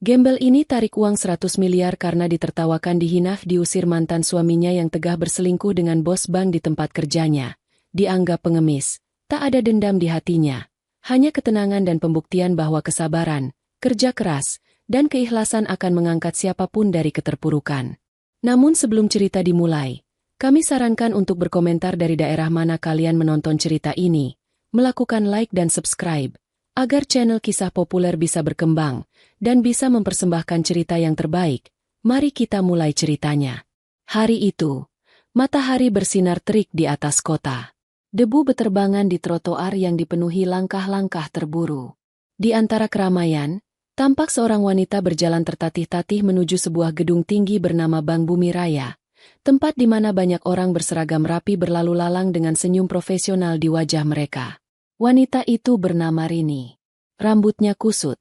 Gembel ini tarik uang 100 miliar karena ditertawakan dihinaf diusir mantan suaminya yang tegah berselingkuh dengan bos bank di tempat kerjanya. Dianggap pengemis, tak ada dendam di hatinya. Hanya ketenangan dan pembuktian bahwa kesabaran, kerja keras, dan keikhlasan akan mengangkat siapapun dari keterpurukan. Namun sebelum cerita dimulai, kami sarankan untuk berkomentar dari daerah mana kalian menonton cerita ini, melakukan like dan subscribe, agar channel kisah populer bisa berkembang, dan bisa mempersembahkan cerita yang terbaik. Mari kita mulai ceritanya. Hari itu, matahari bersinar terik di atas kota. Debu beterbangan di trotoar yang dipenuhi langkah-langkah terburu. Di antara keramaian, tampak seorang wanita berjalan tertatih-tatih menuju sebuah gedung tinggi bernama Bank Bumi Raya, tempat di mana banyak orang berseragam rapi berlalu lalang dengan senyum profesional di wajah mereka. Wanita itu bernama Rini. Rambutnya kusut,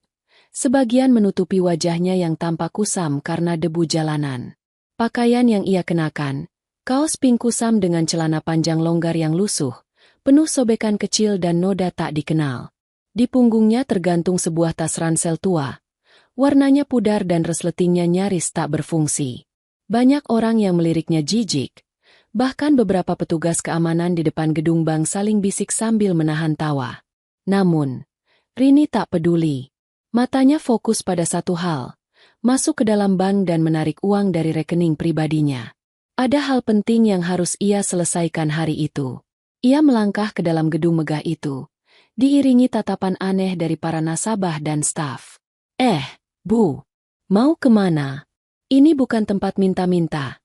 sebagian menutupi wajahnya yang tampak kusam karena debu jalanan. Pakaian yang ia kenakan, kaos pink kusam dengan celana panjang longgar yang lusuh, penuh sobekan kecil dan noda tak dikenal. Di punggungnya tergantung sebuah tas ransel tua. Warnanya pudar dan resletingnya nyaris tak berfungsi. Banyak orang yang meliriknya jijik. Bahkan beberapa petugas keamanan di depan gedung bank saling bisik sambil menahan tawa. Namun, Rini tak peduli. Matanya fokus pada satu hal, masuk ke dalam bank dan menarik uang dari rekening pribadinya. Ada hal penting yang harus ia selesaikan hari itu. Ia melangkah ke dalam gedung megah itu, diiringi tatapan aneh dari para nasabah dan staf. Bu, mau kemana? Ini bukan tempat minta-minta.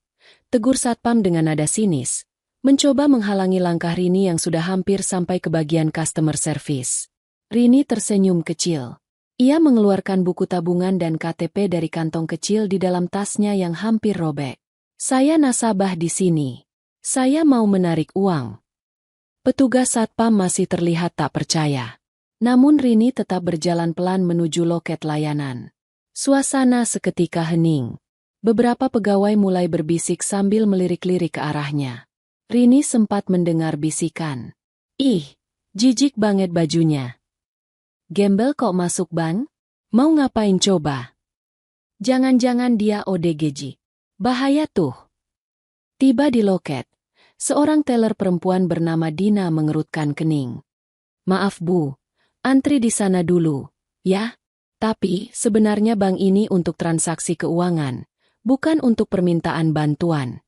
Tegur satpam dengan nada sinis, mencoba menghalangi langkah Rini yang sudah hampir sampai ke bagian customer service. Rini tersenyum kecil. Ia mengeluarkan buku tabungan dan KTP dari kantong kecil di dalam tasnya yang hampir robek. Saya nasabah di sini. Saya mau menarik uang. Petugas satpam masih terlihat tak percaya. Namun Rini tetap berjalan pelan menuju loket layanan. Suasana seketika hening. Beberapa pegawai mulai berbisik sambil melirik-lirik ke arahnya. Rini sempat mendengar bisikan. Ih, jijik banget bajunya. Gembel kok masuk bank? Mau ngapain coba? Jangan-jangan dia ODGJ. Bahaya tuh. Tiba di loket, seorang teller perempuan bernama Dina mengerutkan kening. Maaf Bu, antri di sana dulu, ya? Tapi sebenarnya bank ini untuk transaksi keuangan, bukan untuk permintaan bantuan.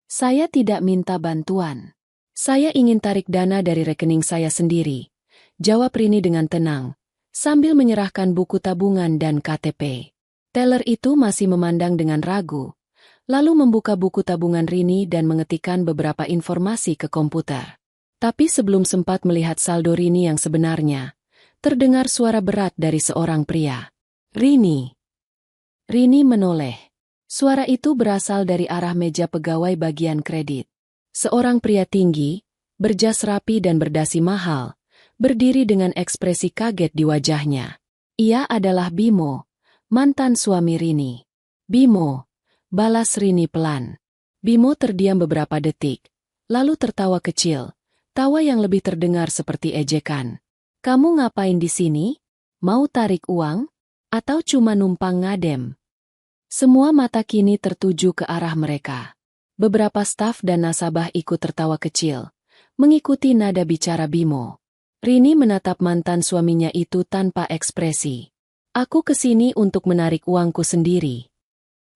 Saya tidak minta bantuan. Saya ingin tarik dana dari rekening saya sendiri, jawab Rini dengan tenang, sambil menyerahkan buku tabungan dan KTP. Teller itu masih memandang dengan ragu, lalu membuka buku tabungan Rini dan mengetikkan beberapa informasi ke komputer. Tapi sebelum sempat melihat saldo Rini yang sebenarnya, terdengar suara berat dari seorang pria. Rini. Rini menoleh. Suara itu berasal dari arah meja pegawai bagian kredit. Seorang pria tinggi, berjas rapi dan berdasi mahal, berdiri dengan ekspresi kaget di wajahnya. Ia adalah Bimo, mantan suami Rini. Bimo, balas Rini pelan. Bimo terdiam beberapa detik, lalu tertawa kecil, tawa yang lebih terdengar seperti ejekan. Kamu ngapain di sini? Mau tarik uang? Atau cuma numpang ngadem? Semua mata kini tertuju ke arah mereka. Beberapa staf dan nasabah ikut tertawa kecil, mengikuti nada bicara Bimo. Rini menatap mantan suaminya itu tanpa ekspresi. Aku kesini untuk menarik uangku sendiri.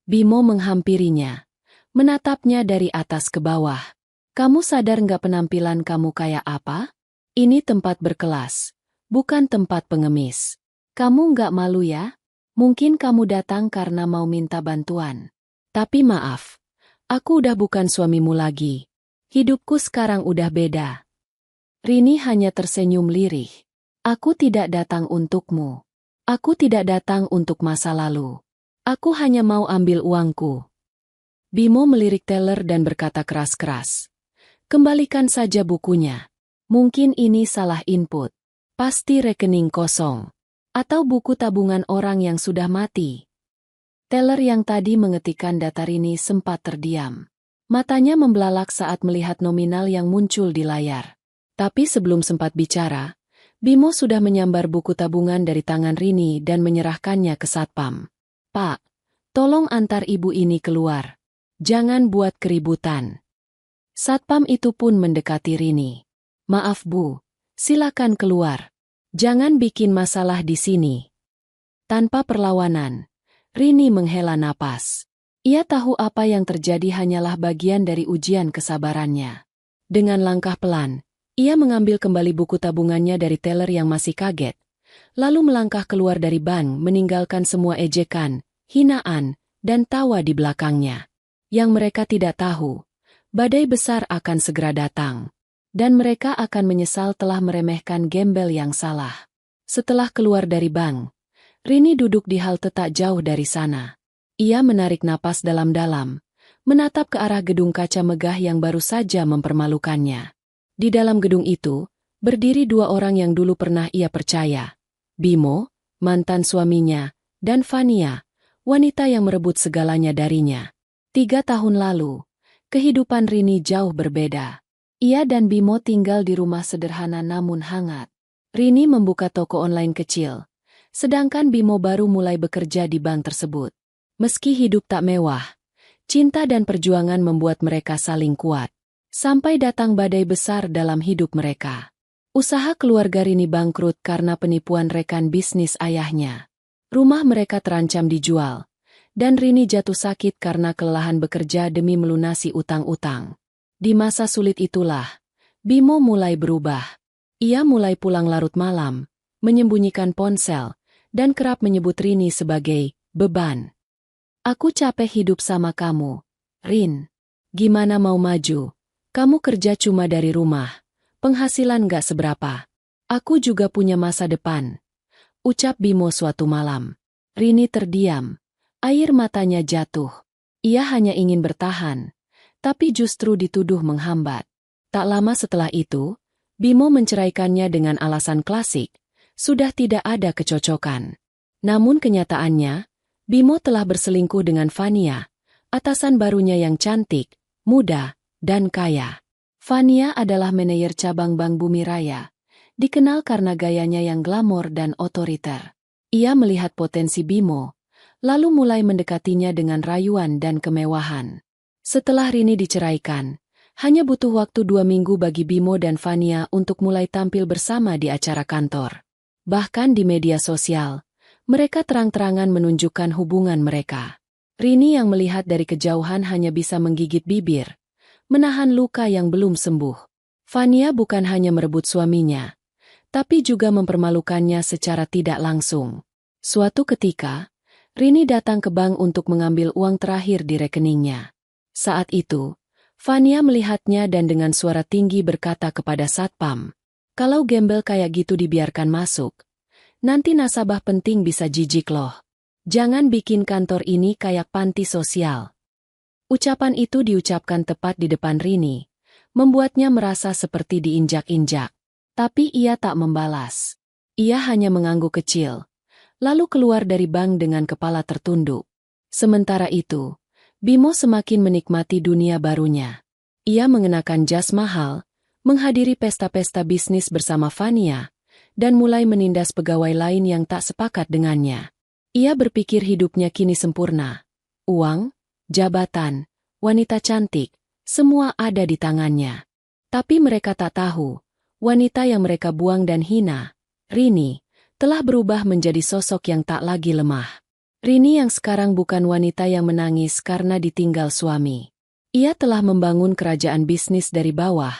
Bimo menghampirinya, menatapnya dari atas ke bawah. Kamu sadar nggak penampilan kamu kayak apa? Ini tempat berkelas, bukan tempat pengemis. Kamu nggak malu ya? Mungkin kamu datang karena mau minta bantuan. Tapi maaf, aku udah bukan suamimu lagi. Hidupku sekarang udah beda. Rini hanya tersenyum lirih. Aku tidak datang untukmu. Aku tidak datang untuk masa lalu. Aku hanya mau ambil uangku. Bimo melirik teller dan berkata keras-keras. Kembalikan saja bukunya. Mungkin ini salah input. Pasti rekening kosong. Atau buku tabungan orang yang sudah mati. Teller yang tadi mengetikkan data Rini sempat terdiam. Matanya membelalak saat melihat nominal yang muncul di layar. Tapi sebelum sempat bicara, Bimo sudah menyambar buku tabungan dari tangan Rini dan menyerahkannya ke satpam. "Pak, tolong antar ibu ini keluar. Jangan buat keributan." Satpam itu pun mendekati Rini. "Maaf Bu, silakan keluar. Jangan bikin masalah di sini." Tanpa perlawanan, Rini menghela napas. Ia tahu apa yang terjadi hanyalah bagian dari ujian kesabarannya. Dengan langkah pelan, ia mengambil kembali buku tabungannya dari teller yang masih kaget, lalu melangkah keluar dari bank meninggalkan semua ejekan, hinaan, dan tawa di belakangnya. Yang mereka tidak tahu, badai besar akan segera datang. Dan mereka akan menyesal telah meremehkan gembel yang salah. Setelah keluar dari bank, Rini duduk di halte tak jauh dari sana. Ia menarik napas dalam-dalam, menatap ke arah gedung kaca megah yang baru saja mempermalukannya. Di dalam gedung itu, berdiri dua orang yang dulu pernah ia percaya. Bimo, mantan suaminya, dan Fania, wanita yang merebut segalanya darinya. 3 tahun lalu, kehidupan Rini jauh berbeda. Ia dan Bimo tinggal di rumah sederhana namun hangat. Rini membuka toko online kecil, sedangkan Bimo baru mulai bekerja di bank tersebut. Meski hidup tak mewah, cinta dan perjuangan membuat mereka saling kuat. Sampai datang badai besar dalam hidup mereka. Usaha keluarga Rini bangkrut karena penipuan rekan bisnis ayahnya. Rumah mereka terancam dijual, dan Rini jatuh sakit karena kelelahan bekerja demi melunasi utang-utang. Di masa sulit itulah, Bimo mulai berubah. Ia mulai pulang larut malam, menyembunyikan ponsel, dan kerap menyebut Rini sebagai beban. "Aku capek hidup sama kamu, Rin. Gimana mau maju? Kamu kerja cuma dari rumah. Penghasilan gak seberapa. Aku juga punya masa depan," ucap Bimo suatu malam. Rini terdiam. Air matanya jatuh. Ia hanya ingin bertahan, tapi justru dituduh menghambat. Tak lama setelah itu, Bimo menceraikannya dengan alasan klasik, sudah tidak ada kecocokan. Namun kenyataannya, Bimo telah berselingkuh dengan Fania, atasan barunya yang cantik, muda, dan kaya. Fania adalah manajer cabang Bank Bumi Raya, dikenal karena gayanya yang glamor dan otoriter. Ia melihat potensi Bimo, lalu mulai mendekatinya dengan rayuan dan kemewahan. Setelah Rini diceraikan, hanya butuh waktu 2 minggu bagi Bimo dan Fania untuk mulai tampil bersama di acara kantor. Bahkan di media sosial, mereka terang-terangan menunjukkan hubungan mereka. Rini yang melihat dari kejauhan hanya bisa menggigit bibir, menahan luka yang belum sembuh. Fania bukan hanya merebut suaminya, tapi juga mempermalukannya secara tidak langsung. Suatu ketika, Rini datang ke bank untuk mengambil uang terakhir di rekeningnya. Saat itu, Fania melihatnya dan dengan suara tinggi berkata kepada satpam, "Kalau gembel kayak gitu dibiarkan masuk, nanti nasabah penting bisa jijik loh. Jangan bikin kantor ini kayak panti sosial." Ucapan itu diucapkan tepat di depan Rini, membuatnya merasa seperti diinjak-injak. Tapi ia tak membalas. Ia hanya mengangguk kecil, lalu keluar dari bank dengan kepala tertunduk. Sementara itu, Bimo semakin menikmati dunia barunya. Ia mengenakan jas mahal, menghadiri pesta-pesta bisnis bersama Fania, dan mulai menindas pegawai lain yang tak sepakat dengannya. Ia berpikir hidupnya kini sempurna. Uang, jabatan, wanita cantik, semua ada di tangannya. Tapi mereka tak tahu, wanita yang mereka buang dan hina, Rini, telah berubah menjadi sosok yang tak lagi lemah. Rini yang sekarang bukan wanita yang menangis karena ditinggal suami. Ia telah membangun kerajaan bisnis dari bawah,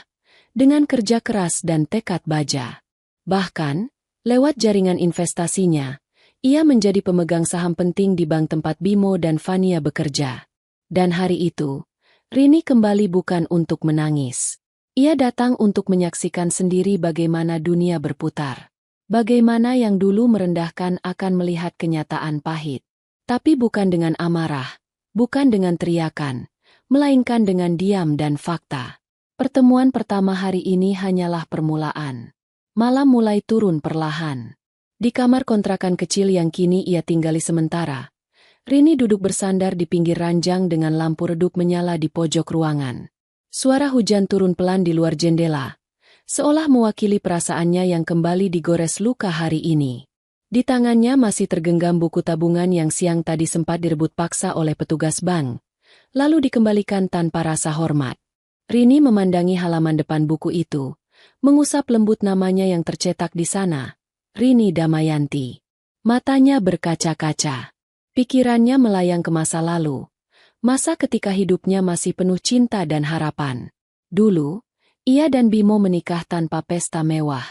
dengan kerja keras dan tekad baja. Bahkan, lewat jaringan investasinya, ia menjadi pemegang saham penting di bank tempat Bimo dan Fania bekerja. Dan hari itu, Rini kembali bukan untuk menangis. Ia datang untuk menyaksikan sendiri bagaimana dunia berputar. Bagaimana yang dulu merendahkan akan melihat kenyataan pahit. Tapi bukan dengan amarah, bukan dengan teriakan, melainkan dengan diam dan fakta. Pertemuan pertama hari ini hanyalah permulaan. Malam mulai turun perlahan. Di kamar kontrakan kecil yang kini ia tinggali sementara, Rini duduk bersandar di pinggir ranjang dengan lampu redup menyala di pojok ruangan. Suara hujan turun pelan di luar jendela, seolah mewakili perasaannya yang kembali digores luka hari ini. Di tangannya masih tergenggam buku tabungan yang siang tadi sempat direbut paksa oleh petugas bank, lalu dikembalikan tanpa rasa hormat. Rini memandangi halaman depan buku itu, mengusap lembut namanya yang tercetak di sana, Rini Damayanti. Matanya berkaca-kaca. Pikirannya melayang ke masa lalu. Masa ketika hidupnya masih penuh cinta dan harapan. Dulu, ia dan Bimo menikah tanpa pesta mewah.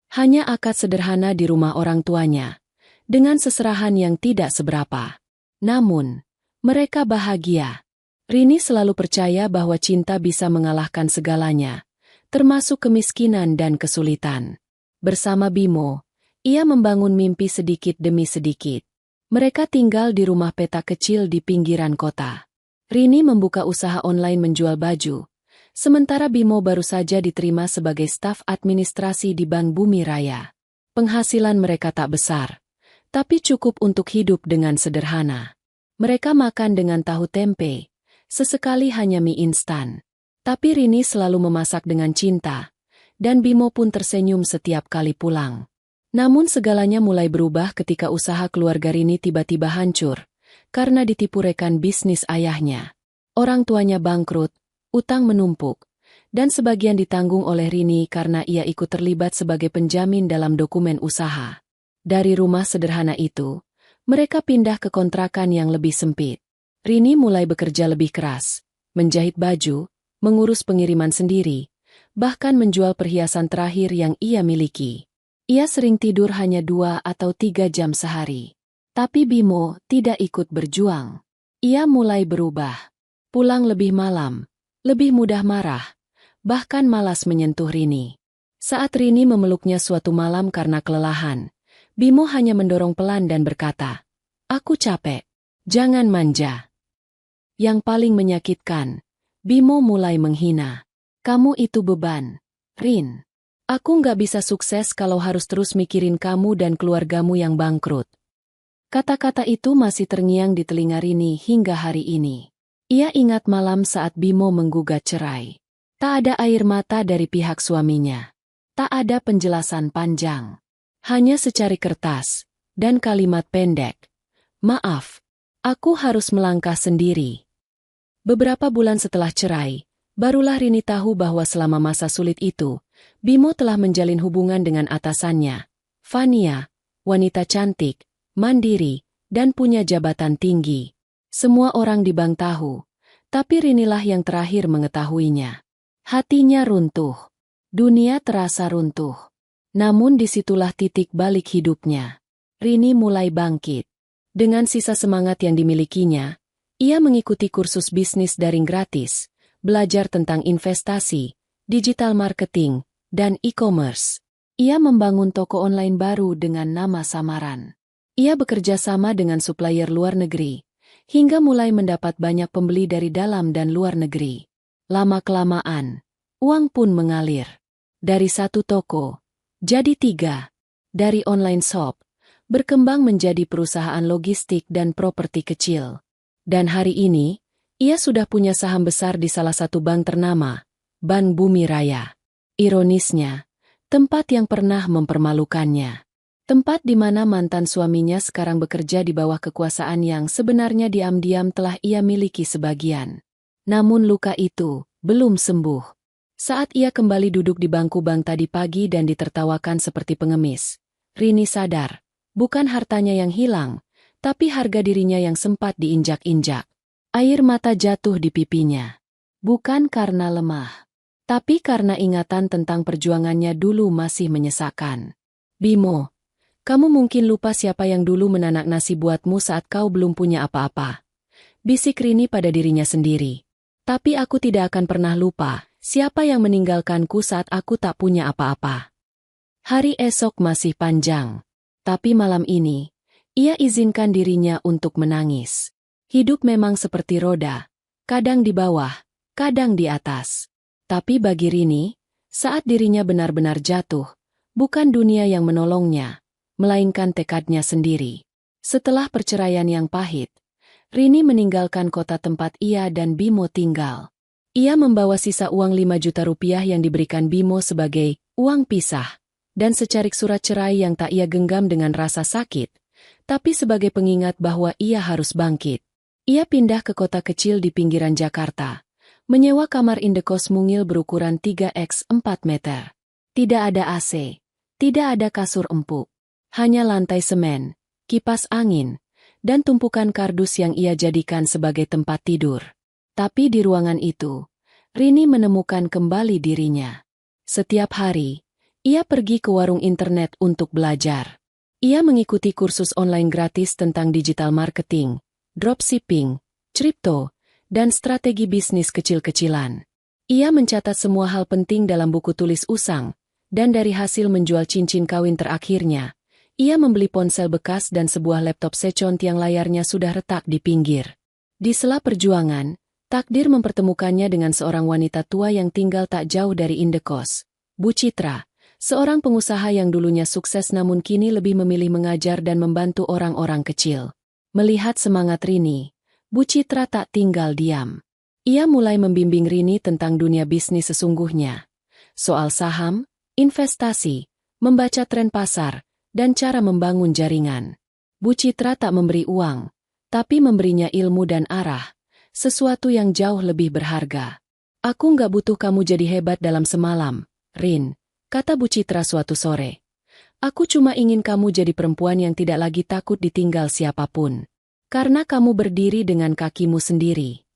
Hanya akad sederhana di rumah orang tuanya, dengan seserahan yang tidak seberapa. Namun, mereka bahagia. Rini selalu percaya bahwa cinta bisa mengalahkan segalanya, termasuk kemiskinan dan kesulitan. Bersama Bimo, ia membangun mimpi sedikit demi sedikit. Mereka tinggal di rumah petak kecil di pinggiran kota. Rini membuka usaha online menjual baju, sementara Bimo baru saja diterima sebagai staf administrasi di Bank Bumi Raya. Penghasilan mereka tak besar, tapi cukup untuk hidup dengan sederhana. Mereka makan dengan tahu tempe, sesekali hanya mie instan. Tapi Rini selalu memasak dengan cinta, dan Bimo pun tersenyum setiap kali pulang. Namun segalanya mulai berubah ketika usaha keluarga Rini tiba-tiba hancur, karena ditipu rekan bisnis ayahnya. Orang tuanya bangkrut, utang menumpuk, dan sebagian ditanggung oleh Rini karena ia ikut terlibat sebagai penjamin dalam dokumen usaha. Dari rumah sederhana itu, mereka pindah ke kontrakan yang lebih sempit. Rini mulai bekerja lebih keras, menjahit baju, mengurus pengiriman sendiri, bahkan menjual perhiasan terakhir yang ia miliki. Ia sering tidur hanya 2 atau 3 jam sehari. Tapi Bimo tidak ikut berjuang. Ia mulai berubah. Pulang lebih malam, lebih mudah marah, bahkan malas menyentuh Rini. Saat Rini memeluknya suatu malam karena kelelahan, Bimo hanya mendorong pelan dan berkata, "Aku capek, jangan manja." Yang paling menyakitkan, Bimo mulai menghina. "Kamu itu beban, Rin. Aku nggak bisa sukses kalau harus terus mikirin kamu dan keluargamu yang bangkrut." Kata-kata itu masih terngiang di telinga Rini hingga hari ini. Ia ingat malam saat Bimo menggugat cerai. Tak ada air mata dari pihak suaminya. Tak ada penjelasan panjang. Hanya secari kertas dan kalimat pendek. "Maaf, aku harus melangkah sendiri." Beberapa bulan setelah cerai, barulah Rini tahu bahwa selama masa sulit itu, Bimo telah menjalin hubungan dengan atasannya, Fania, wanita cantik, mandiri, dan punya jabatan tinggi. Semua orang di bank tahu, tapi Rinilah yang terakhir mengetahuinya. Hatinya runtuh. Dunia terasa runtuh. Namun disitulah titik balik hidupnya. Rini mulai bangkit. Dengan sisa semangat yang dimilikinya, ia mengikuti kursus bisnis daring gratis, belajar tentang investasi, digital marketing, dan e-commerce. Ia membangun toko online baru dengan nama samaran. Ia bekerja sama dengan supplier luar negeri, hingga mulai mendapat banyak pembeli dari dalam dan luar negeri. Lama-kelamaan, uang pun mengalir. Dari 1 toko, jadi 3. Dari online shop, berkembang menjadi perusahaan logistik dan properti kecil. Dan hari ini, ia sudah punya saham besar di salah satu bank ternama, Bank Bumi Raya. Ironisnya, tempat yang pernah mempermalukannya. Tempat di mana mantan suaminya sekarang bekerja di bawah kekuasaan yang sebenarnya diam-diam telah ia miliki sebagian. Namun luka itu belum sembuh. Saat ia kembali duduk di bangku bank tadi pagi dan ditertawakan seperti pengemis, Rini sadar, bukan hartanya yang hilang, tapi harga dirinya yang sempat diinjak-injak. Air mata jatuh di pipinya. Bukan karena lemah, tapi karena ingatan tentang perjuangannya dulu masih menyesakan. "Bimo, kamu mungkin lupa siapa yang dulu menanak nasi buatmu saat kau belum punya apa-apa," bisik Rini pada dirinya sendiri. "Tapi aku tidak akan pernah lupa siapa yang meninggalkanku saat aku tak punya apa-apa." Hari esok masih panjang, tapi malam ini, ia izinkan dirinya untuk menangis. Hidup memang seperti roda, kadang di bawah, kadang di atas. Tapi bagi Rini, saat dirinya benar-benar jatuh, bukan dunia yang menolongnya, melainkan tekadnya sendiri. Setelah perceraian yang pahit, Rini meninggalkan kota tempat ia dan Bimo tinggal. Ia membawa sisa uang 5 juta rupiah yang diberikan Bimo sebagai uang pisah, dan secarik surat cerai yang tak ia genggam dengan rasa sakit, tapi sebagai pengingat bahwa ia harus bangkit. Ia pindah ke kota kecil di pinggiran Jakarta, menyewa kamar indekos mungil berukuran 3x4 meter. Tidak ada AC, tidak ada kasur empuk, hanya lantai semen, kipas angin, dan tumpukan kardus yang ia jadikan sebagai tempat tidur. Tapi di ruangan itu, Rini menemukan kembali dirinya. Setiap hari, ia pergi ke warung internet untuk belajar. Ia mengikuti kursus online gratis tentang digital marketing, dropshipping, kripto, dan strategi bisnis kecil-kecilan. Ia mencatat semua hal penting dalam buku tulis usang, dan dari hasil menjual cincin kawin terakhirnya, ia membeli ponsel bekas dan sebuah laptop secont yang layarnya sudah retak di pinggir. Di sela perjuangan, takdir mempertemukannya dengan seorang wanita tua yang tinggal tak jauh dari indekos, Bu Citra. Seorang pengusaha yang dulunya sukses namun kini lebih memilih mengajar dan membantu orang-orang kecil. Melihat semangat Rini, Bu Citra tak tinggal diam. Ia mulai membimbing Rini tentang dunia bisnis sesungguhnya. Soal saham, investasi, membaca tren pasar, dan cara membangun jaringan. Bu Citra tak memberi uang, tapi memberinya ilmu dan arah, sesuatu yang jauh lebih berharga. Aku nggak butuh kamu jadi hebat dalam semalam, Rin. Kata Bu Citra suatu sore. Aku cuma ingin kamu jadi perempuan yang tidak lagi takut ditinggal siapapun. Karena kamu berdiri dengan kakimu sendiri.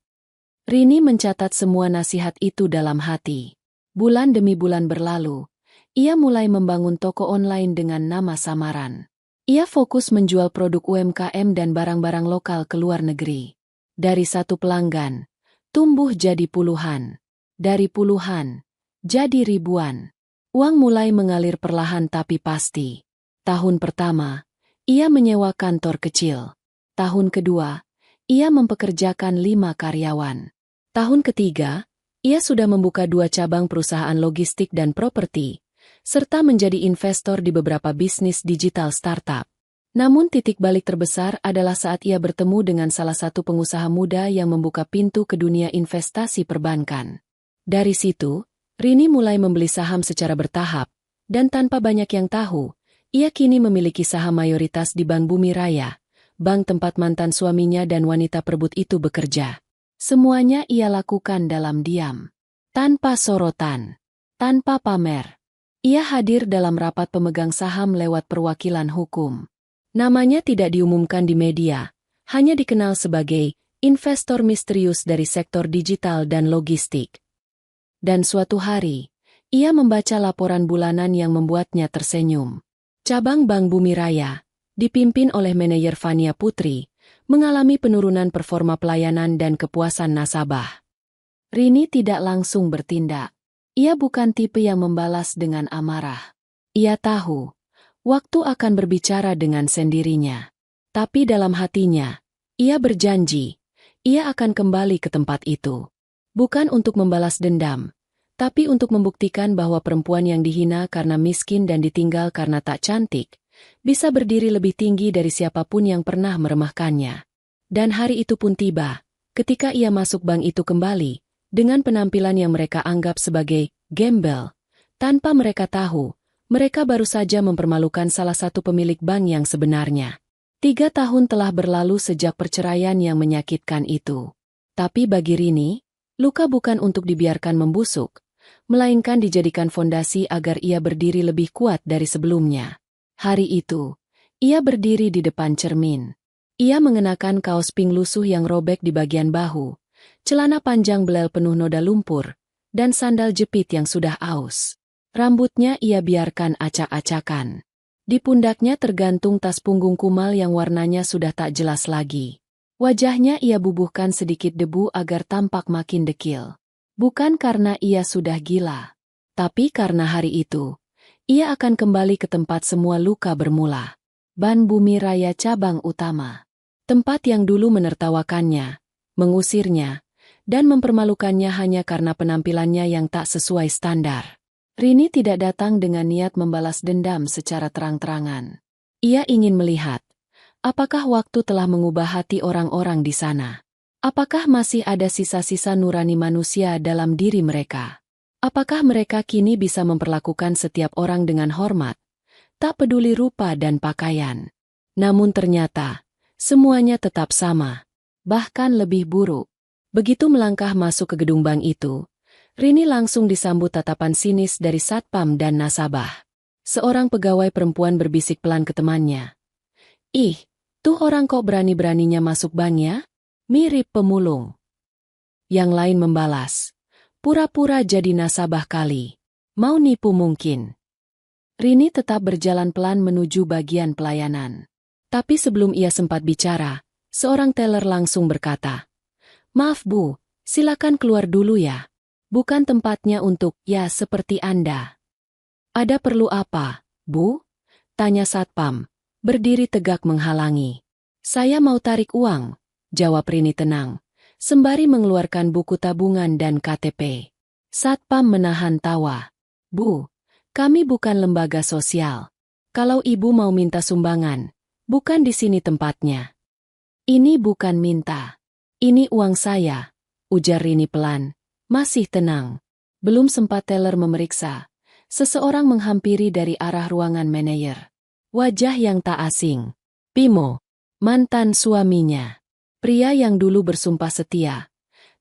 Rini mencatat semua nasihat itu dalam hati. Bulan demi bulan berlalu, ia mulai membangun toko online dengan nama samaran. Ia fokus menjual produk UMKM dan barang-barang lokal ke luar negeri. Dari satu pelanggan, tumbuh jadi puluhan. Dari puluhan, jadi ribuan. Uang mulai mengalir perlahan tapi pasti. Tahun pertama, ia menyewa kantor kecil. Tahun kedua, ia mempekerjakan 5 karyawan. Tahun ketiga, ia sudah membuka 2 cabang perusahaan logistik dan properti, serta menjadi investor di beberapa bisnis digital startup. Namun titik balik terbesar adalah saat ia bertemu dengan salah satu pengusaha muda yang membuka pintu ke dunia investasi perbankan. Dari situ, Rini mulai membeli saham secara bertahap, dan tanpa banyak yang tahu, ia kini memiliki saham mayoritas di Bank Bumi Raya, bank tempat mantan suaminya dan wanita perebut itu bekerja. Semuanya ia lakukan dalam diam, tanpa sorotan, tanpa pamer. Ia hadir dalam rapat pemegang saham lewat perwakilan hukum. Namanya tidak diumumkan di media, hanya dikenal sebagai investor misterius dari sektor digital dan logistik. Dan suatu hari, ia membaca laporan bulanan yang membuatnya tersenyum. Cabang Bank Bumi Raya, dipimpin oleh manajer Fania Putri, mengalami penurunan performa pelayanan dan kepuasan nasabah. Rini tidak langsung bertindak. Ia bukan tipe yang membalas dengan amarah. Ia tahu, waktu akan berbicara dengan sendirinya. Tapi dalam hatinya, ia berjanji, ia akan kembali ke tempat itu. Bukan untuk membalas dendam, tapi untuk membuktikan bahwa perempuan yang dihina karena miskin dan ditinggal karena tak cantik, bisa berdiri lebih tinggi dari siapapun yang pernah meremehkannya. Dan hari itu pun tiba, ketika ia masuk bank itu kembali, dengan penampilan yang mereka anggap sebagai gembel. Tanpa mereka tahu, mereka baru saja mempermalukan salah satu pemilik bank yang sebenarnya. 3 tahun telah berlalu sejak perceraian yang menyakitkan itu. Tapi bagi Rini, luka bukan untuk dibiarkan membusuk, melainkan dijadikan fondasi agar ia berdiri lebih kuat dari sebelumnya. Hari itu, ia berdiri di depan cermin. Ia mengenakan kaos pink lusuh yang robek di bagian bahu, celana panjang belel penuh noda lumpur, dan sandal jepit yang sudah aus. Rambutnya ia biarkan acak-acakan. Di pundaknya tergantung tas punggung kumal yang warnanya sudah tak jelas lagi. Wajahnya ia bubuhkan sedikit debu agar tampak makin dekil. Bukan karena ia sudah gila, tapi karena hari itu, ia akan kembali ke tempat semua luka bermula. Bank Bumi Raya cabang utama. Tempat yang dulu menertawakannya, mengusirnya, dan mempermalukannya hanya karena penampilannya yang tak sesuai standar. Rini tidak datang dengan niat membalas dendam secara terang-terangan. Ia ingin melihat, apakah waktu telah mengubah hati orang-orang di sana? Apakah masih ada sisa-sisa nurani manusia dalam diri mereka? Apakah mereka kini bisa memperlakukan setiap orang dengan hormat, tak peduli rupa dan pakaian. Namun ternyata, semuanya tetap sama, bahkan lebih buruk. Begitu melangkah masuk ke gedung bank itu, Rini langsung disambut tatapan sinis dari satpam dan nasabah. Seorang pegawai perempuan berbisik pelan ke temannya. "Ih, tuh orang kok berani-beraninya masuk banknya? Mirip pemulung." Yang lain membalas, "Pura-pura jadi nasabah kali. Mau nipu mungkin." Rini tetap berjalan pelan menuju bagian pelayanan. Tapi sebelum ia sempat bicara, seorang teller langsung berkata, "Maaf Bu, silakan keluar dulu ya. Bukan tempatnya untuk, ya seperti Anda." "Ada perlu apa, Bu?" tanya satpam, berdiri tegak menghalangi. "Saya mau tarik uang," jawab Rini tenang, sembari mengeluarkan buku tabungan dan KTP. Satpam menahan tawa. "Bu, kami bukan lembaga sosial. Kalau Ibu mau minta sumbangan, bukan di sini tempatnya." "Ini bukan minta. Ini uang saya," ujar Rini pelan, masih tenang. Belum sempat teller memeriksa, seseorang menghampiri dari arah ruangan manajer. Wajah yang tak asing. Bimo, mantan suaminya. Pria yang dulu bersumpah setia,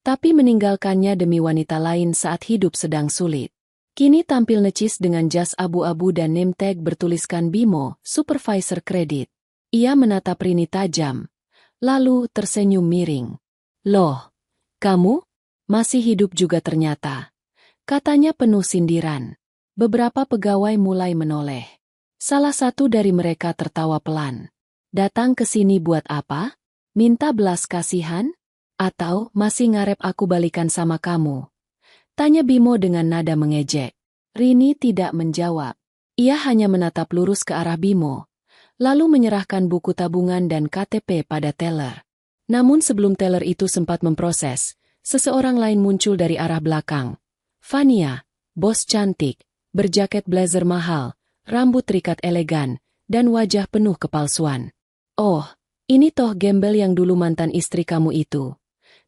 tapi meninggalkannya demi wanita lain saat hidup sedang sulit. Kini tampil necis dengan jas abu-abu dan name tag bertuliskan Bimo, supervisor kredit. Ia menatap Rini tajam, lalu tersenyum miring. "Loh, kamu? Masih hidup juga ternyata," katanya penuh sindiran. Beberapa pegawai mulai menoleh. Salah satu dari mereka tertawa pelan. "Datang ke sini buat apa? Minta belas kasihan? Atau masih ngarep aku balikan sama kamu?" tanya Bimo dengan nada mengejek. Rini tidak menjawab. Ia hanya menatap lurus ke arah Bimo, lalu menyerahkan buku tabungan dan KTP pada teller. Namun sebelum teller itu sempat memproses, seseorang lain muncul dari arah belakang. Fania, bos cantik, berjaket blazer mahal, rambut terikat elegan, dan wajah penuh kepalsuan. "Oh, ini toh gembel yang dulu mantan istri kamu itu?"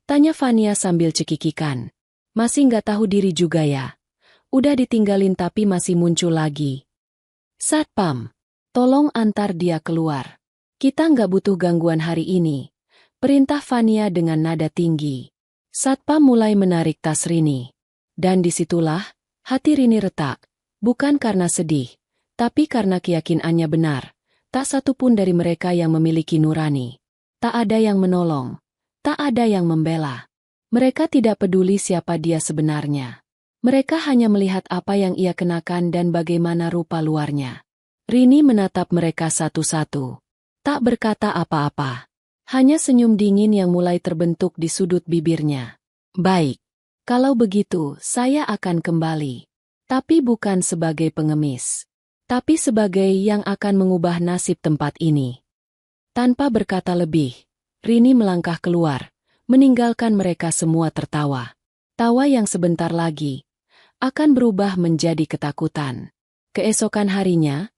tanya Fania sambil cekikikan. "Masih nggak tahu diri juga ya? Udah ditinggalin tapi masih muncul lagi." "Satpam, tolong antar dia keluar. Kita nggak butuh gangguan hari ini," perintah Fania dengan nada tinggi. Satpam mulai menarik tas Rini. Dan disitulah, hati Rini retak. Bukan karena sedih, tapi karena keyakinannya benar. Tak satu pun dari mereka yang memiliki nurani. Tak ada yang menolong. Tak ada yang membela. Mereka tidak peduli siapa dia sebenarnya. Mereka hanya melihat apa yang ia kenakan dan bagaimana rupa luarnya. Rini menatap mereka satu-satu. Tak berkata apa-apa. Hanya senyum dingin yang mulai terbentuk di sudut bibirnya. "Baik. Kalau begitu, saya akan kembali. Tapi bukan sebagai pengemis. Tapi sebagai yang akan mengubah nasib tempat ini." Tanpa berkata lebih, Rini melangkah keluar, meninggalkan mereka semua tertawa. Tawa yang sebentar lagi akan berubah menjadi ketakutan. Keesokan harinya,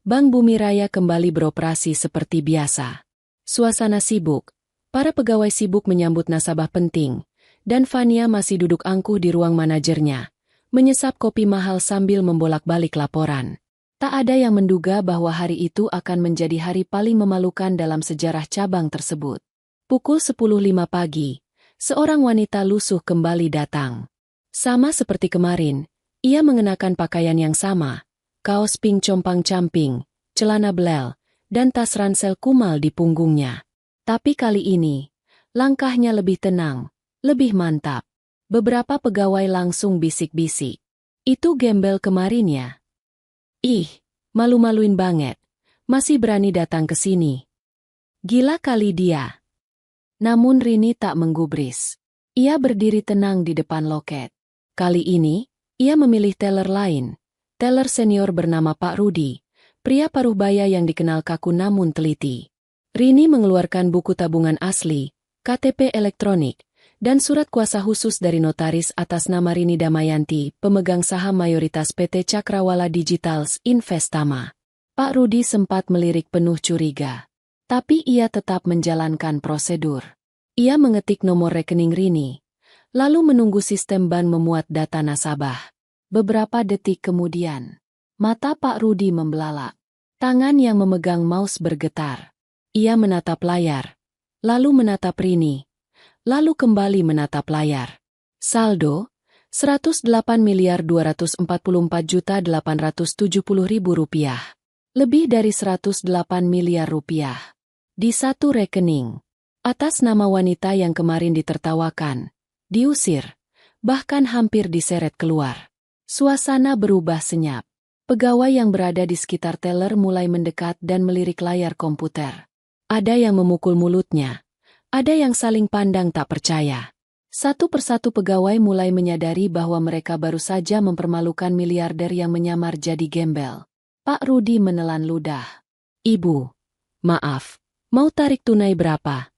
Bank Bumi Raya kembali beroperasi seperti biasa. Suasana sibuk, para pegawai sibuk menyambut nasabah penting, dan Fania masih duduk angkuh di ruang manajernya, menyesap kopi mahal sambil membolak-balik laporan. Tak ada yang menduga bahwa hari itu akan menjadi hari paling memalukan dalam sejarah cabang tersebut. Pukul 10.05 pagi, seorang wanita lusuh kembali datang. Sama seperti kemarin, ia mengenakan pakaian yang sama, kaos pink compang-camping, celana belel, dan tas ransel kumal di punggungnya. Tapi kali ini, langkahnya lebih tenang, lebih mantap. Beberapa pegawai langsung bisik-bisik. "Itu gembel kemarin ya? Ih, malu-maluin banget. Masih berani datang ke sini. Gila kali dia." Namun Rini tak menggubris. Ia berdiri tenang di depan loket. Kali ini, ia memilih teller lain. Teller senior bernama Pak Rudi. Pria paruh baya yang dikenal kaku namun teliti. Rini mengeluarkan buku tabungan asli, KTP elektronik, dan surat kuasa khusus dari notaris atas nama Rini Damayanti, pemegang saham mayoritas PT Cakrawala Digitals Investama. Pak Rudi sempat melirik penuh curiga. Tapi ia tetap menjalankan prosedur. Ia mengetik nomor rekening Rini, lalu menunggu sistem bank memuat data nasabah. Beberapa detik kemudian, mata Pak Rudi membelalak. Tangan yang memegang mouse bergetar. Ia menatap layar, lalu menatap Rini, lalu kembali menatap layar. Saldo, 108.244.870.000 rupiah. Lebih dari 108 miliar rupiah. Di satu rekening. Atas nama wanita yang kemarin ditertawakan, diusir, bahkan hampir diseret keluar. Suasana berubah senyap. Pegawai yang berada di sekitar teller mulai mendekat dan melirik layar komputer. Ada yang memukul mulutnya. Ada yang saling pandang tak percaya. Satu persatu pegawai mulai menyadari bahwa mereka baru saja mempermalukan miliarder yang menyamar jadi gembel. Pak Rudi menelan ludah. Ibu, maaf, mau tarik tunai berapa?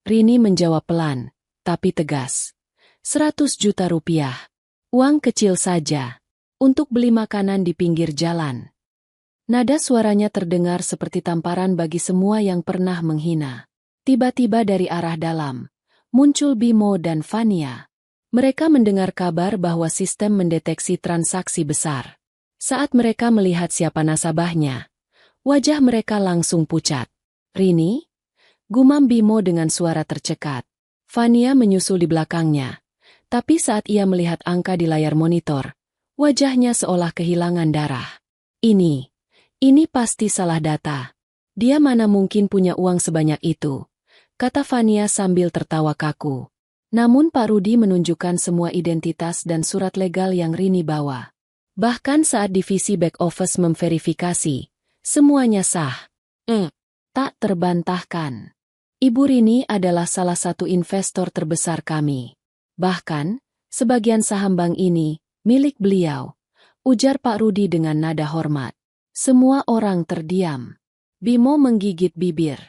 Rini menjawab pelan, tapi tegas. 100 juta rupiah. Uang kecil saja. Untuk beli makanan di pinggir jalan. Nada suaranya terdengar seperti tamparan bagi semua yang pernah menghina. Tiba-tiba dari arah dalam, muncul Bimo dan Fania. Mereka mendengar kabar bahwa sistem mendeteksi transaksi besar. Saat mereka melihat siapa nasabahnya, wajah mereka langsung pucat. Rini? Gumam Bimo dengan suara tercekat. Fania menyusul di belakangnya. Tapi saat ia melihat angka di layar monitor, wajahnya seolah kehilangan darah. Ini pasti salah data. Dia mana mungkin punya uang sebanyak itu, kata Fania sambil tertawa kaku. Namun Pak Rudi menunjukkan semua identitas dan surat legal yang Rini bawa. Bahkan saat divisi back office memverifikasi, semuanya sah. Tak terbantahkan. Ibu Rini adalah salah satu investor terbesar kami. Bahkan, sebagian saham bank ini milik beliau, ujar Pak Rudi dengan nada hormat. Semua orang terdiam. Bimo menggigit bibir.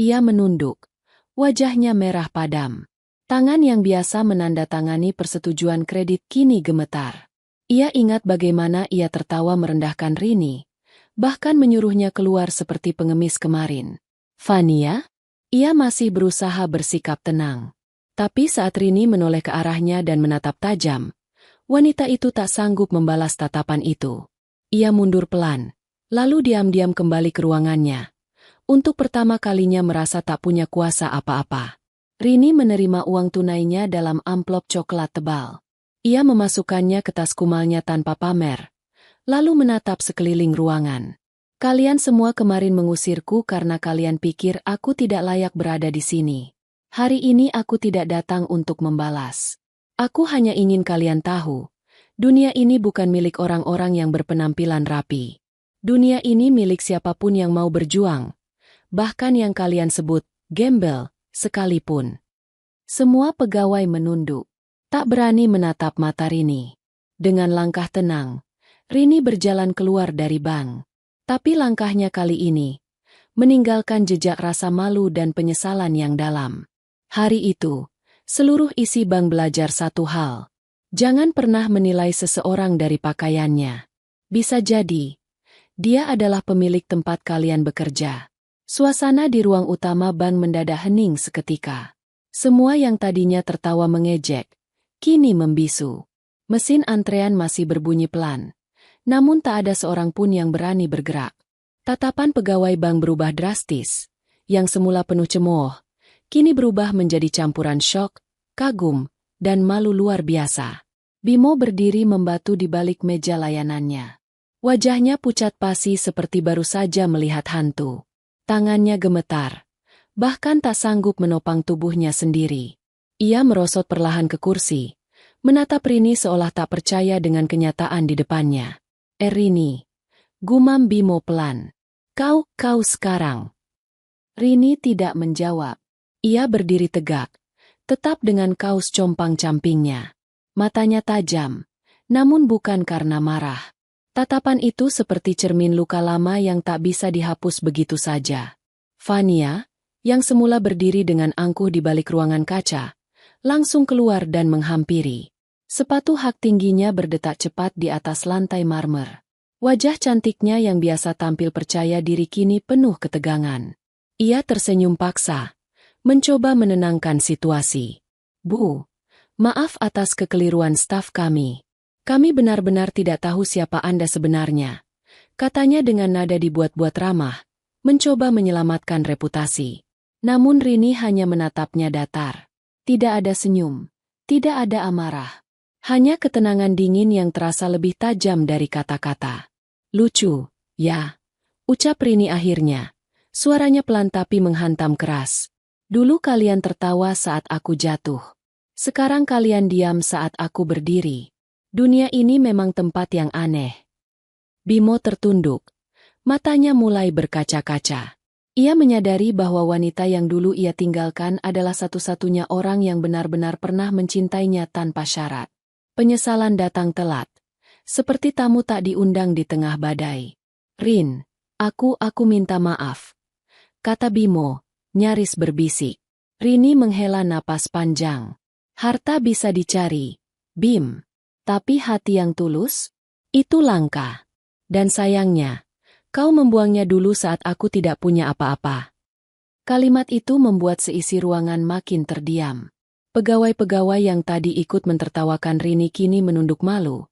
Ia menunduk. Wajahnya merah padam. Tangan yang biasa menandatangani persetujuan kredit kini gemetar. Ia ingat bagaimana ia tertawa merendahkan Rini, bahkan menyuruhnya keluar seperti pengemis kemarin. Fania? Ia masih berusaha bersikap tenang. Tapi saat Rini menoleh ke arahnya dan menatap tajam, wanita itu tak sanggup membalas tatapan itu. Ia mundur pelan, lalu diam-diam kembali ke ruangannya. Untuk pertama kalinya merasa tak punya kuasa apa-apa. Rini menerima uang tunainya dalam amplop coklat tebal. Ia memasukkannya ke tas kumalnya tanpa pamer, lalu menatap sekeliling ruangan. Kalian semua kemarin mengusirku karena kalian pikir aku tidak layak berada di sini. Hari ini aku tidak datang untuk membalas. Aku hanya ingin kalian tahu, dunia ini bukan milik orang-orang yang berpenampilan rapi. Dunia ini milik siapapun yang mau berjuang, bahkan yang kalian sebut gembel sekalipun. Semua pegawai menunduk, tak berani menatap mata Rini. Dengan langkah tenang, Rini berjalan keluar dari bank. Tapi langkahnya kali ini meninggalkan jejak rasa malu dan penyesalan yang dalam. Hari itu, seluruh isi bank belajar satu hal. Jangan pernah menilai seseorang dari pakaiannya. Bisa jadi, dia adalah pemilik tempat kalian bekerja. Suasana di ruang utama bank mendadak hening seketika. Semua yang tadinya tertawa mengejek, kini membisu. Mesin antrean masih berbunyi pelan. Namun tak ada seorang pun yang berani bergerak. Tatapan pegawai bank berubah drastis. Yang semula penuh cemooh, kini berubah menjadi campuran syok, kagum, dan malu luar biasa. Bimo berdiri membatu di balik meja layanannya. Wajahnya pucat pasi seperti baru saja melihat hantu. Tangannya gemetar, bahkan tak sanggup menopang tubuhnya sendiri. Ia merosot perlahan ke kursi, menatap Rini seolah tak percaya dengan kenyataan di depannya. Rini, gumam Bimo pelan. Kau sekarang. Rini tidak menjawab. Ia berdiri tegak, tetap dengan kaos compang-campingnya. Matanya tajam, namun bukan karena marah. Tatapan itu seperti cermin luka lama yang tak bisa dihapus begitu saja. Fania, yang semula berdiri dengan angkuh di balik ruangan kaca, langsung keluar dan menghampiri. Sepatu hak tingginya berdetak cepat di atas lantai marmer. Wajah cantiknya yang biasa tampil percaya diri kini penuh ketegangan. Ia tersenyum paksa, mencoba menenangkan situasi. Bu, maaf atas kekeliruan staf kami. Kami benar-benar tidak tahu siapa Anda sebenarnya. Katanya dengan nada dibuat-buat ramah, mencoba menyelamatkan reputasi. Namun Rini hanya menatapnya datar. Tidak ada senyum, tidak ada amarah. Hanya ketenangan dingin yang terasa lebih tajam dari kata-kata. Lucu, ya, ucap Rini akhirnya. Suaranya pelan tapi menghantam keras. Dulu kalian tertawa saat aku jatuh. Sekarang kalian diam saat aku berdiri. Dunia ini memang tempat yang aneh. Bimo tertunduk. Matanya mulai berkaca-kaca. Ia menyadari bahwa wanita yang dulu ia tinggalkan adalah satu-satunya orang yang benar-benar pernah mencintainya tanpa syarat. Penyesalan datang telat. Seperti tamu tak diundang di tengah badai. Rin, aku minta maaf. Kata Bimo, nyaris berbisik. Rini menghela napas panjang. Harta bisa dicari, Bim. Tapi hati yang tulus? Itu langka. Dan sayangnya, kau membuangnya dulu saat aku tidak punya apa-apa. Kalimat itu membuat seisi ruangan makin terdiam. Pegawai-pegawai yang tadi ikut mentertawakan Rini kini menunduk malu,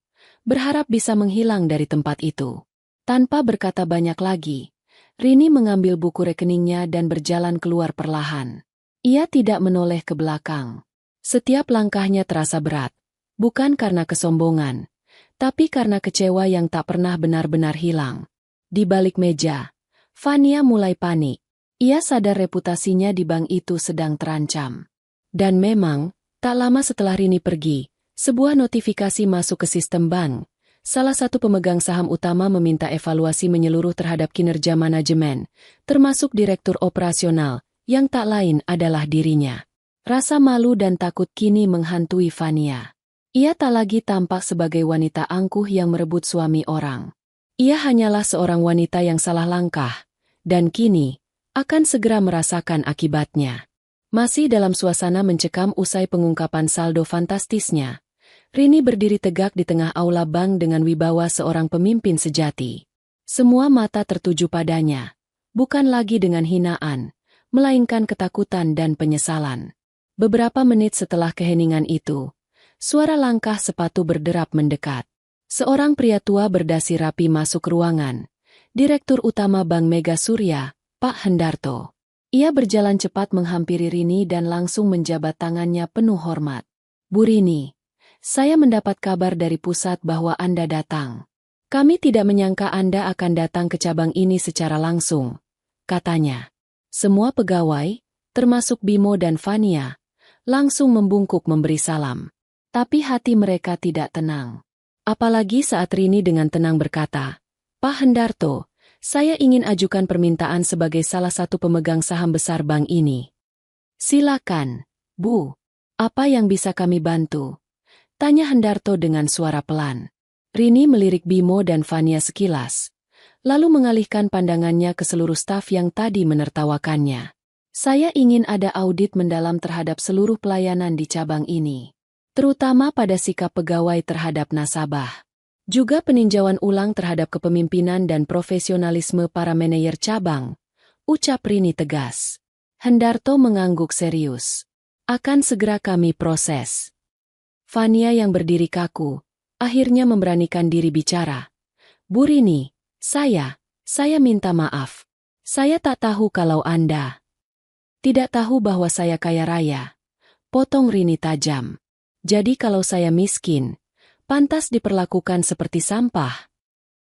berharap bisa menghilang dari tempat itu. Tanpa berkata banyak lagi, Rini mengambil buku rekeningnya dan berjalan keluar perlahan. Ia tidak menoleh ke belakang. Setiap langkahnya terasa berat, bukan karena kesombongan, tapi karena kecewa yang tak pernah benar-benar hilang. Di balik meja, Fania mulai panik. Ia sadar reputasinya di bank itu sedang terancam. Dan memang, tak lama setelah Rini pergi, sebuah notifikasi masuk ke sistem bank. Salah satu pemegang saham utama meminta evaluasi menyeluruh terhadap kinerja manajemen, termasuk direktur operasional, yang tak lain adalah dirinya. Rasa malu dan takut kini menghantui Fania. Ia tak lagi tampak sebagai wanita angkuh yang merebut suami orang. Ia hanyalah seorang wanita yang salah langkah, dan kini akan segera merasakan akibatnya. Masih dalam suasana mencekam usai pengungkapan saldo fantastisnya, Rini berdiri tegak di tengah aula bank dengan wibawa seorang pemimpin sejati. Semua mata tertuju padanya, bukan lagi dengan hinaan, melainkan ketakutan dan penyesalan. Beberapa menit setelah keheningan itu, suara langkah sepatu berderap mendekat. Seorang pria tua berdasi rapi masuk ruangan. Direktur Utama Bank Mega Surya, Pak Hendarto. Ia berjalan cepat menghampiri Rini dan langsung menjabat tangannya penuh hormat. Bu Rini, saya mendapat kabar dari pusat bahwa Anda datang. Kami tidak menyangka Anda akan datang ke cabang ini secara langsung, katanya. Semua pegawai, termasuk Bimo dan Fania, langsung membungkuk memberi salam. Tapi hati mereka tidak tenang. Apalagi saat Rini dengan tenang berkata, Pak Hendarto, saya ingin ajukan permintaan sebagai salah satu pemegang saham besar bank ini. Silakan, Bu. Apa yang bisa kami bantu? Tanya Hendarto dengan suara pelan. Rini melirik Bimo dan Fania sekilas, lalu mengalihkan pandangannya ke seluruh staf yang tadi menertawakannya. Saya ingin ada audit mendalam terhadap seluruh pelayanan di cabang ini, terutama pada sikap pegawai terhadap nasabah. Juga peninjauan ulang terhadap kepemimpinan dan profesionalisme para manajer cabang, ucap Rini tegas. Hendarto mengangguk serius. Akan segera kami proses. Fania yang berdiri kaku, akhirnya memberanikan diri bicara. Bu Rini, saya minta maaf. Saya tak tahu kalau Anda tidak tahu bahwa saya kaya raya. Potong Rini tajam. Jadi kalau saya miskin, pantas diperlakukan seperti sampah.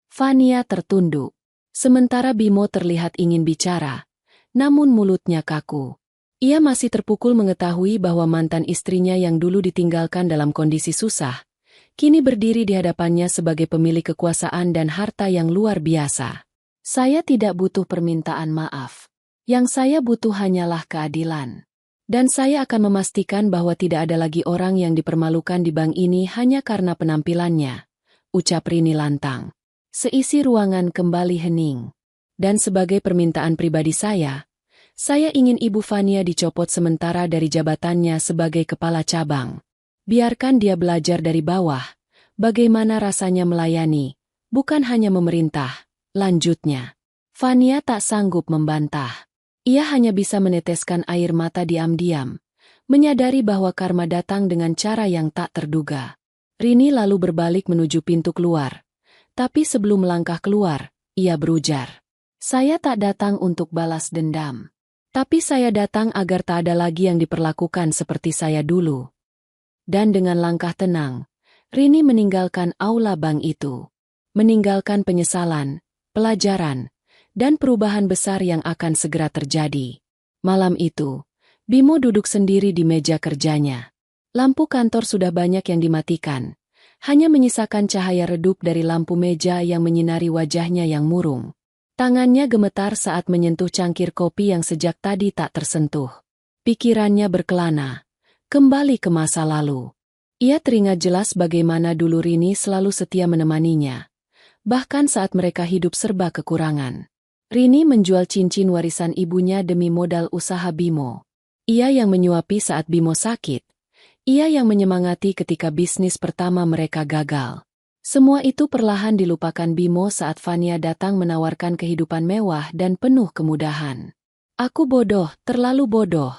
Fania tertunduk. Sementara Bimo terlihat ingin bicara, namun mulutnya kaku. Ia masih terpukul mengetahui bahwa mantan istrinya yang dulu ditinggalkan dalam kondisi susah, kini berdiri di hadapannya sebagai pemilik kekuasaan dan harta yang luar biasa. Saya tidak butuh permintaan maaf. Yang saya butuh hanyalah keadilan. Dan saya akan memastikan bahwa tidak ada lagi orang yang dipermalukan di bank ini hanya karena penampilannya, ucap Rini lantang. Seisi ruangan kembali hening. Dan sebagai permintaan pribadi saya ingin Ibu Fania dicopot sementara dari jabatannya sebagai kepala cabang. Biarkan dia belajar dari bawah, bagaimana rasanya melayani, bukan hanya memerintah, lanjutnya. Fania tak sanggup membantah. Ia hanya bisa meneteskan air mata diam-diam, menyadari bahwa karma datang dengan cara yang tak terduga. Rini lalu berbalik menuju pintu keluar. Tapi sebelum melangkah keluar, ia berujar. Saya tak datang untuk balas dendam. Tapi saya datang agar tak ada lagi yang diperlakukan seperti saya dulu. Dan dengan langkah tenang, Rini meninggalkan aula bank itu. Meninggalkan penyesalan, pelajaran, dan perubahan besar yang akan segera terjadi. Malam itu, Bimo duduk sendiri di meja kerjanya. Lampu kantor sudah banyak yang dimatikan. Hanya menyisakan cahaya redup dari lampu meja yang menyinari wajahnya yang murung. Tangannya gemetar saat menyentuh cangkir kopi yang sejak tadi tak tersentuh. Pikirannya berkelana, kembali ke masa lalu. Ia teringat jelas bagaimana dulu Rini selalu setia menemaninya. Bahkan saat mereka hidup serba kekurangan. Rini menjual cincin warisan ibunya demi modal usaha Bimo. Ia yang menyuapi saat Bimo sakit. Ia yang menyemangati ketika bisnis pertama mereka gagal. Semua itu perlahan dilupakan Bimo saat Fania datang menawarkan kehidupan mewah dan penuh kemudahan. Aku bodoh, terlalu bodoh.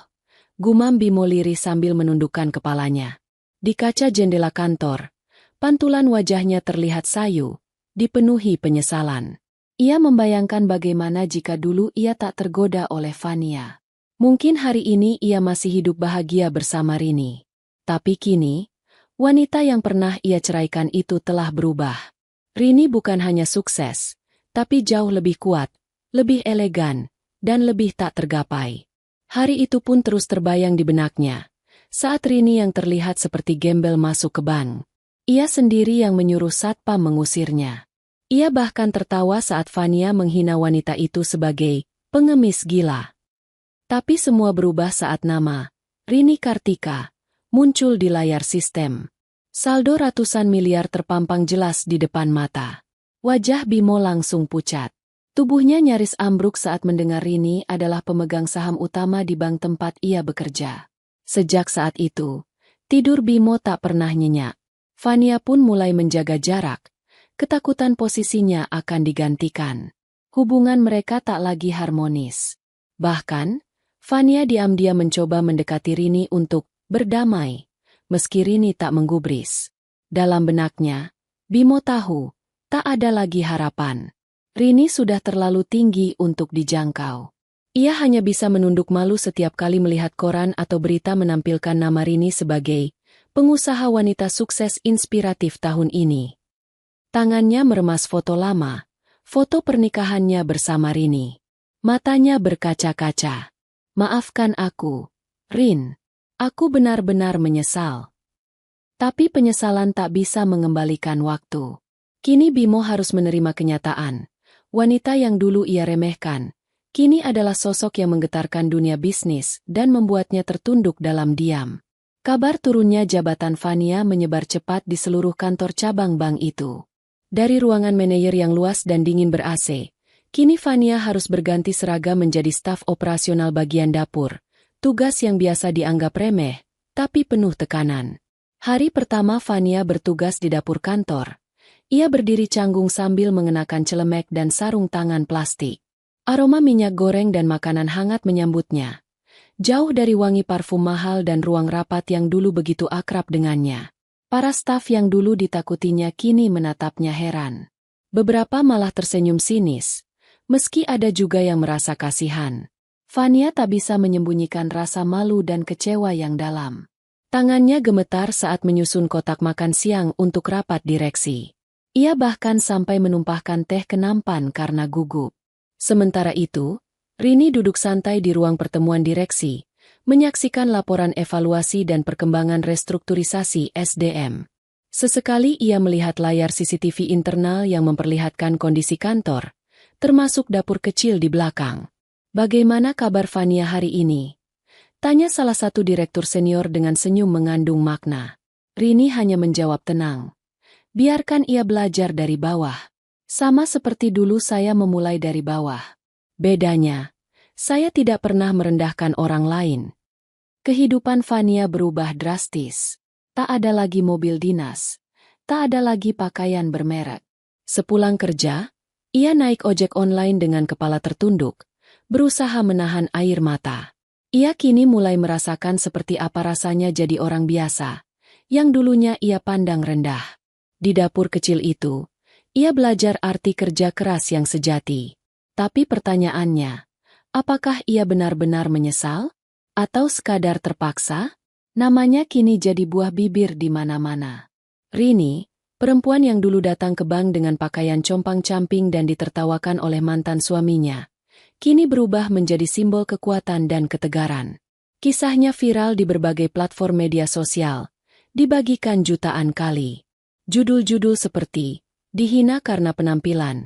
Gumam Bimo lirih sambil menundukkan kepalanya. Di kaca jendela kantor, pantulan wajahnya terlihat sayu, dipenuhi penyesalan. Ia membayangkan bagaimana jika dulu ia tak tergoda oleh Fania. Mungkin hari ini ia masih hidup bahagia bersama Rini. Tapi kini, wanita yang pernah ia ceraikan itu telah berubah. Rini bukan hanya sukses, tapi jauh lebih kuat, lebih elegan, dan lebih tak tergapai. Hari itu pun terus terbayang di benaknya. Saat Rini yang terlihat seperti gembel masuk ke bank, ia sendiri yang menyuruh satpam mengusirnya. Ia bahkan tertawa saat Fania menghina wanita itu sebagai pengemis gila. Tapi semua berubah saat nama Rini Kartika muncul di layar sistem. Saldo ratusan miliar terpampang jelas di depan mata. Wajah Bimo langsung pucat. Tubuhnya nyaris ambruk saat mendengar Rini adalah pemegang saham utama di bank tempat ia bekerja. Sejak saat itu, tidur Bimo tak pernah nyenyak. Fania pun mulai menjaga jarak. Ketakutan posisinya akan digantikan. Hubungan mereka tak lagi harmonis. Bahkan, Fania diam-diam mencoba mendekati Rini untuk berdamai, meski Rini tak menggubris. Dalam benaknya, Bimo tahu, tak ada lagi harapan. Rini sudah terlalu tinggi untuk dijangkau. Ia hanya bisa menunduk malu setiap kali melihat koran atau berita menampilkan nama Rini sebagai pengusaha wanita sukses inspiratif tahun ini. Tangannya meremas foto lama, foto pernikahannya bersama Rini. Matanya berkaca-kaca. Maafkan aku, Rin. Aku benar-benar menyesal. Tapi penyesalan tak bisa mengembalikan waktu. Kini Bimo harus menerima kenyataan. Wanita yang dulu ia remehkan, kini adalah sosok yang menggetarkan dunia bisnis dan membuatnya tertunduk dalam diam. Kabar turunnya jabatan Fania menyebar cepat di seluruh kantor cabang bank itu. Dari ruangan manajer yang luas dan dingin ber-AC, kini Fania harus berganti seragam menjadi staf operasional bagian dapur, tugas yang biasa dianggap remeh, tapi penuh tekanan. Hari pertama Fania bertugas di dapur kantor. Ia berdiri canggung sambil mengenakan celemek dan sarung tangan plastik. Aroma minyak goreng dan makanan hangat menyambutnya. Jauh dari wangi parfum mahal dan ruang rapat yang dulu begitu akrab dengannya. Para staf yang dulu ditakutinya kini menatapnya heran. Beberapa malah tersenyum sinis. Meski ada juga yang merasa kasihan. Fania tak bisa menyembunyikan rasa malu dan kecewa yang dalam. Tangannya gemetar saat menyusun kotak makan siang untuk rapat direksi. Ia bahkan sampai menumpahkan teh ke nampan karena gugup. Sementara itu, Rini duduk santai di ruang pertemuan direksi, menyaksikan laporan evaluasi dan perkembangan restrukturisasi SDM. Sesekali ia melihat layar CCTV internal yang memperlihatkan kondisi kantor, termasuk dapur kecil di belakang. Bagaimana kabar Fania hari ini? Tanya salah satu direktur senior dengan senyum mengandung makna. Rini hanya menjawab tenang. Biarkan ia belajar dari bawah. Sama seperti dulu saya memulai dari bawah. Bedanya, saya tidak pernah merendahkan orang lain. Kehidupan Fania berubah drastis. Tak ada lagi mobil dinas. Tak ada lagi pakaian bermerek. Sepulang kerja, ia naik ojek online dengan kepala tertunduk, berusaha menahan air mata. Ia kini mulai merasakan seperti apa rasanya jadi orang biasa, yang dulunya ia pandang rendah. Di dapur kecil itu, Ia belajar arti kerja keras yang sejati. Tapi pertanyaannya, apakah ia benar-benar menyesal? Atau sekadar terpaksa? Namanya kini jadi buah bibir di mana-mana. Rini, perempuan yang dulu datang ke bank dengan pakaian compang-camping dan ditertawakan oleh mantan suaminya, kini berubah menjadi simbol kekuatan dan ketegaran. Kisahnya viral di berbagai platform media sosial, dibagikan jutaan kali. Judul-judul seperti, "Dihina karena penampilan",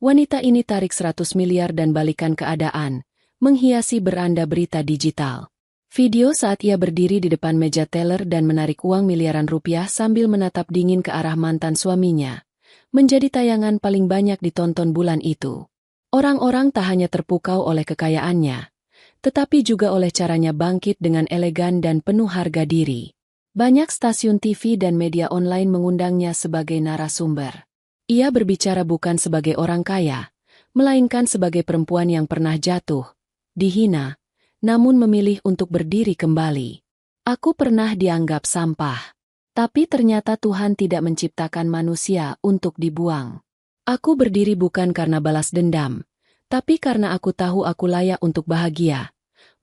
"Wanita ini tarik 100 miliar dan balikan keadaan", menghiasi beranda berita digital. Video saat ia berdiri di depan meja teller dan menarik uang miliaran rupiah sambil menatap dingin ke arah mantan suaminya, menjadi tayangan paling banyak ditonton bulan itu. Orang-orang tak hanya terpukau oleh kekayaannya, tetapi juga oleh caranya bangkit dengan elegan dan penuh harga diri. Banyak stasiun TV dan media online mengundangnya sebagai narasumber. Ia berbicara bukan sebagai orang kaya, melainkan sebagai perempuan yang pernah jatuh, dihina, namun memilih untuk berdiri kembali. Aku pernah dianggap sampah. Tapi ternyata Tuhan tidak menciptakan manusia untuk dibuang. Aku berdiri bukan karena balas dendam, tapi karena aku tahu aku layak untuk bahagia.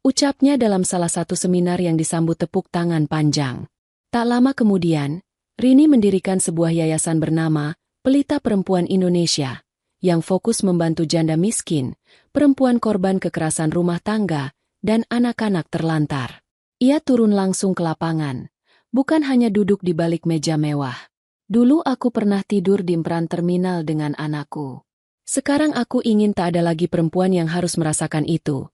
Ucapnya dalam salah satu seminar yang disambut tepuk tangan panjang. Tak lama kemudian, Rini mendirikan sebuah yayasan bernama Pelita Perempuan Indonesia, yang fokus membantu janda miskin, perempuan korban kekerasan rumah tangga, dan anak-anak terlantar. Ia turun langsung ke lapangan, bukan hanya duduk di balik meja mewah. Dulu aku pernah tidur di emperan terminal dengan anakku. Sekarang aku ingin tak ada lagi perempuan yang harus merasakan itu,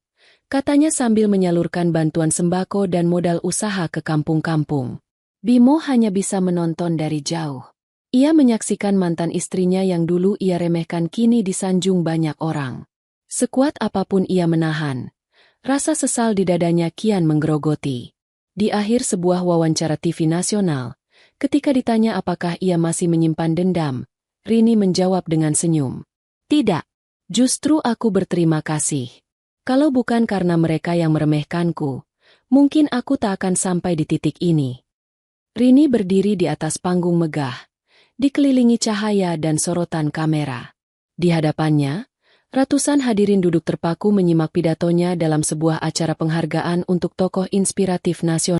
katanya sambil menyalurkan bantuan sembako dan modal usaha ke kampung-kampung. Bimo hanya bisa menonton dari jauh. Ia menyaksikan mantan istrinya yang dulu ia remehkan kini disanjung banyak orang. Sekuat apapun ia menahan, rasa sesal di dadanya kian menggerogoti. Di akhir sebuah wawancara TV nasional, ketika ditanya apakah ia masih menyimpan dendam, Rini menjawab dengan senyum. Tidak, justru aku berterima kasih. Kalau bukan karena mereka yang meremehkanku, mungkin aku tak akan sampai di titik ini. Rini berdiri di atas panggung megah, dikelilingi cahaya dan sorotan kamera. Di hadapannya, ratusan hadirin duduk terpaku menyimak pidatonya dalam sebuah acara penghargaan untuk tokoh inspiratif nasional.